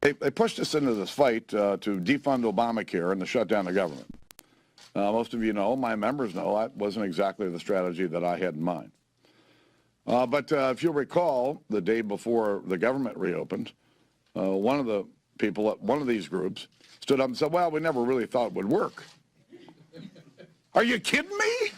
They pushed us into this fight to defund Obamacare and to shut down the government. Most of you know, my members know, that wasn't exactly the strategy that I had in mind. But if you'll recall, the day before the government reopened, one of the people at one of these groups stood up and said, well, we never really thought it would work. Are you kidding me?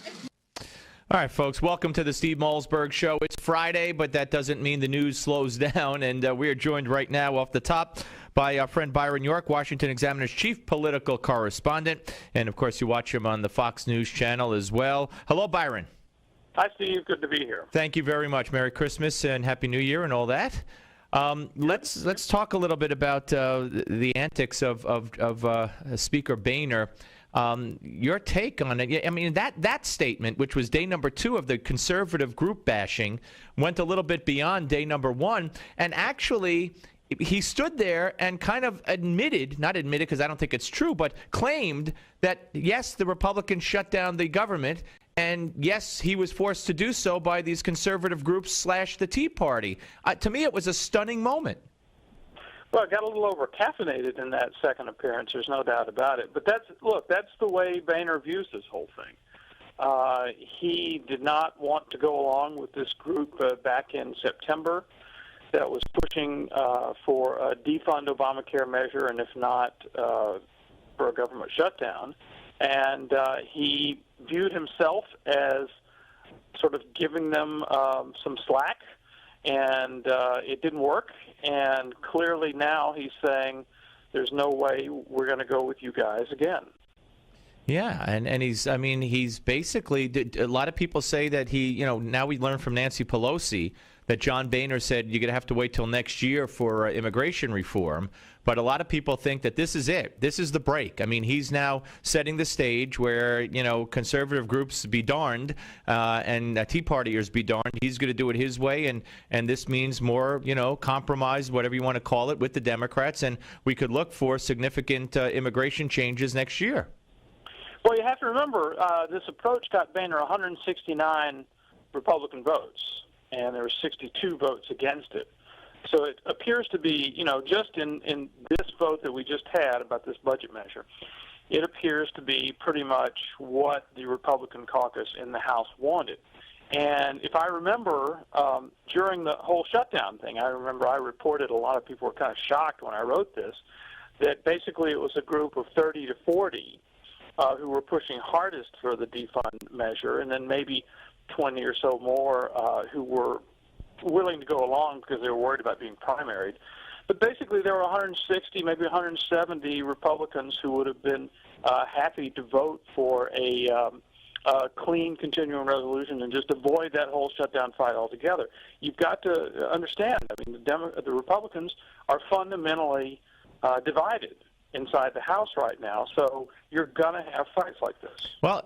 All right, folks, welcome to the Steve Malzberg Show. It's Friday, but that doesn't mean the news slows down, and we are joined right now off the top by our friend Byron York, Washington Examiner's chief political correspondent, and, of course, you watch him on the Fox News channel as well. Hello, Byron. Hi, Steve. Good to be here. Thank you very much. Merry Christmas and Happy New Year and all that. Let's talk a little bit about the antics of Speaker Boehner. Your take on it. I mean, that statement, which was day number 2 of the conservative group bashing, went a little bit beyond day number 1. And actually, he stood there and kind of not admitted because I don't think it's true, but claimed that, yes, the Republicans shut down the government. And, yes, he was forced to do so by these conservative groups / the Tea Party. To me, it was a stunning moment. Well, I got a little over-caffeinated in that second appearance. There's no doubt about it. But that's the way Boehner views this whole thing. He did not want to go along with this group back in September that was pushing for a defund Obamacare measure, and if not, for a government shutdown. And he viewed himself as sort of giving them some slack, and it didn't work. And clearly now he's saying there's no way we're going to go with you guys again. Yeah, and he's basically, a lot of people say that now we learned from Nancy Pelosi that John Boehner said you're going to have to wait till next year for immigration reform. But a lot of people think that this is it. This is the break. I mean, he's now setting the stage where, conservative groups be darned and Tea Partiers be darned. He's going to do it his way, and this means more, compromise, whatever you want to call it, with the Democrats. And we could look for significant immigration changes next year. Well, you have to remember, this approach got Boehner 169 Republican votes, and there were 62 votes against it. So it appears to be, just in this vote that we just had about this budget measure, it appears to be pretty much what the Republican caucus in the House wanted. And if I remember, during the whole shutdown thing, I reported a lot of people were kind of shocked when I wrote this, that basically it was a group of 30 to 40 who were pushing hardest for the defund measure, and then maybe 20 or so more who were willing to go along because they were worried about being primaried. But basically there were 160, maybe 170 Republicans who would have been happy to vote for a clean continuing resolution and just avoid that whole shutdown fight altogether. You've got to understand, the Republicans are fundamentally divided inside the House right now, so you're going to have fights like this. Well,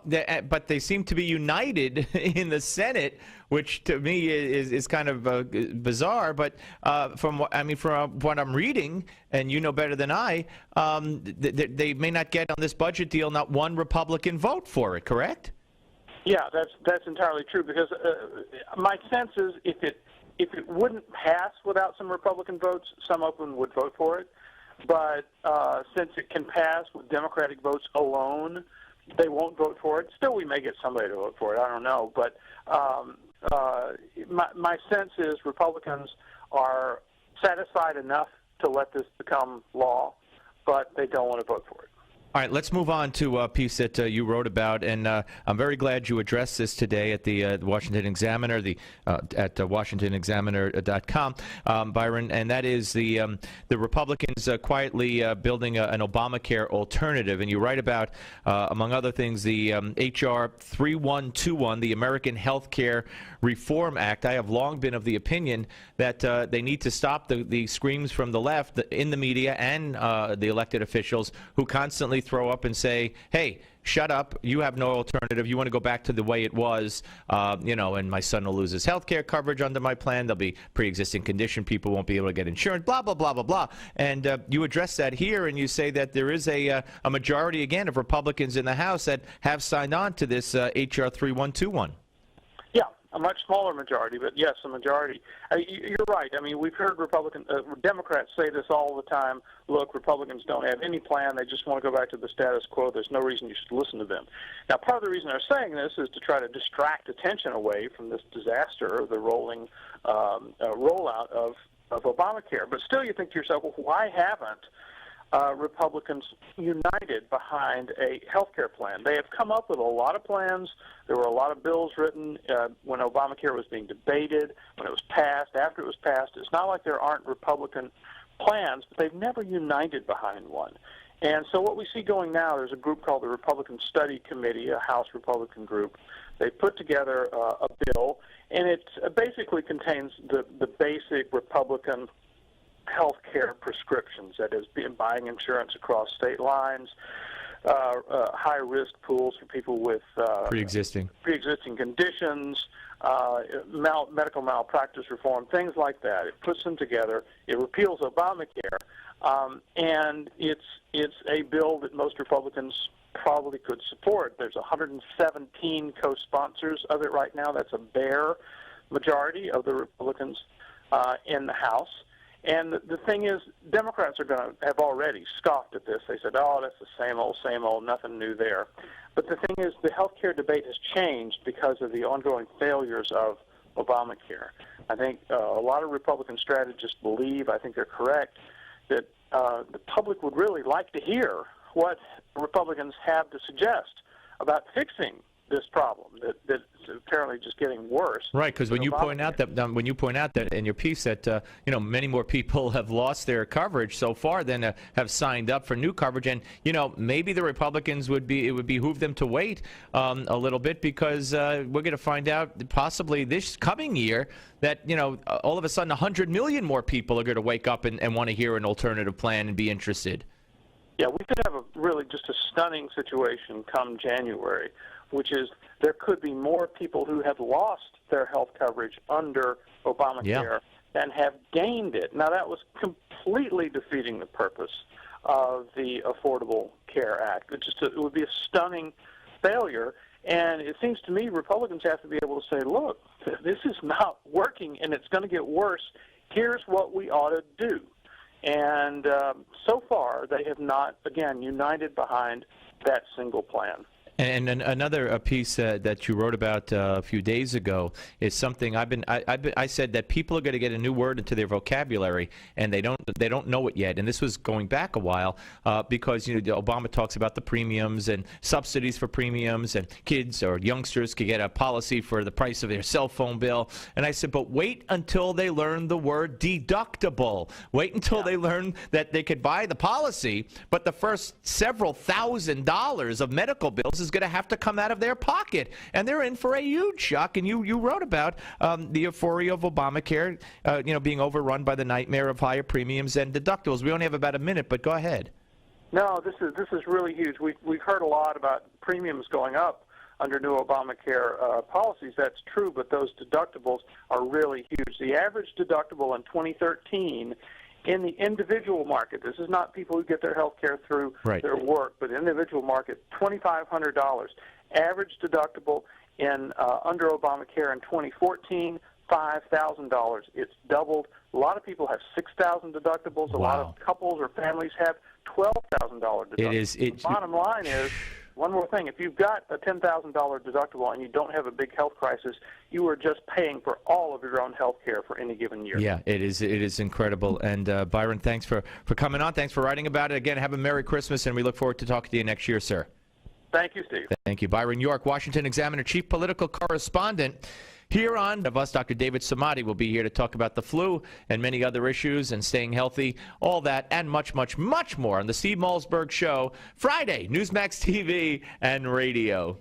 but they seem to be united in the Senate, which to me is kind of bizarre. But from what I'm reading, and you know better than I, they may not get on this budget deal not one Republican vote for it, correct? Yeah, that's entirely true, because my sense is if it wouldn't pass without some Republican votes, some of them would vote for it. But since it can pass with Democratic votes alone, they won't vote for it. Still, we may get somebody to vote for it. I don't know. But my sense is Republicans are satisfied enough to let this become law, but they don't want to vote for it. All right, let's move on to a piece that you wrote about, and I'm very glad you addressed this today at the Washington Examiner, at WashingtonExaminer.com, Byron, and that is the Republicans quietly building an Obamacare alternative. And you write about, among other things, the H.R. 3121, the American Healthcare Reform Act. I have long been of the opinion that they need to stop the screams from the left in the media and the elected officials who constantly throw up and say, hey, shut up, you have no alternative, you want to go back to the way it was, and my son will lose his health care coverage under my plan, there'll be pre-existing condition, people won't be able to get insurance, blah, blah, blah, blah, blah. And you address that here, and you say that there is a majority, again, of Republicans in the House that have signed on to this H.R. 3121. Yeah, a much smaller majority, but yes, a majority. You're right. I mean, we've heard Democrats say this all the time. Look, Republicans don't have any plan. They just want to go back to the status quo. There's no reason you should listen to them. Now, part of the reason they're saying this is to try to distract attention away from this disaster, the rolling rollout of Obamacare. But still, you think to yourself, well, why haven't Republicans united behind a health care plan? They have come up with a lot of plans. There were a lot of bills written when Obamacare was being debated, when it was passed, after it was passed. It's not like there aren't Republican plans, but they've never united behind one. And so what we see going now, there's a group called the Republican Study Committee, a House Republican group. They put together a bill, and it basically contains the basic Republican health care prescriptions, that is, buying insurance across state lines, high-risk pools for people with pre-existing conditions, medical malpractice reform, things like that. It puts them together. It repeals Obamacare, and it's a bill that most Republicans probably could support. There's 117 co-sponsors of it right now. That's a bare majority of the Republicans in the House. And the thing is, Democrats are going to have already scoffed at this. They said, oh, that's the same old, nothing new there. But the thing is, the health care debate has changed because of the ongoing failures of Obamacare. I think a lot of Republican strategists believe, I think they're correct, that the public would really like to hear what Republicans have to suggest about fixing this problem that's apparently just getting worse. Right, because when you point out that in your piece that many more people have lost their coverage so far than have signed up for new coverage, and maybe the Republicans it would behoove them to wait a little bit, because we're going to find out possibly this coming year that all of a sudden 100 million more people are going to wake up and want to hear an alternative plan and be interested. Yeah, we could have just a stunning situation come January, which is there could be more people who have lost their health coverage under Obamacare than have gained it. Now, that was completely defeating the purpose of the Affordable Care Act. It would be a stunning failure, and it seems to me Republicans have to be able to say, look, this is not working, and it's going to get worse. Here's what we ought to do. And so far, they have not, again, united behind that single plan. And another piece that you wrote about a few days ago is something I said that people are going to get a new word into their vocabulary, and they don't know it yet. And this was going back a while because Obama talks about the premiums and subsidies for premiums, and kids or youngsters could get a policy for the price of their cell phone bill. And I said, but wait until they learn the word deductible. Wait until they learn that they could buy the policy, but the first several $1,000s of medical bills is going to have to come out of their pocket, and they're in for a huge shock. And you wrote about the euphoria of Obamacare, being overrun by the nightmare of higher premiums and deductibles. We only have about a minute, but go ahead. No, this is really huge. We've heard a lot about premiums going up under new Obamacare policies. That's true, but those deductibles are really huge. The average deductible in 2013 in the individual market, this is not people who get their health care through their work, but individual market, $2,500. Average deductible in under Obamacare in 2014, $5,000. It's doubled. A lot of people have $6,000 deductibles. A lot of couples or families have $12,000 deductibles. The bottom line is, one more thing, if you've got a $10,000 deductible and you don't have a big health crisis, you are just paying for all of your own health care for any given year. Yeah, it is incredible. And Byron, thanks for coming on. Thanks for writing about it. Again, have a Merry Christmas, and we look forward to talking to you next year, sir. Thank you, Steve. Thank you. Byron York, Washington Examiner, Chief Political Correspondent. Here on of us, Dr. David Samadi will be here to talk about the flu and many other issues and staying healthy, all that and much, much, much more on the Steve Malzberg Show, Friday, Newsmax TV and radio.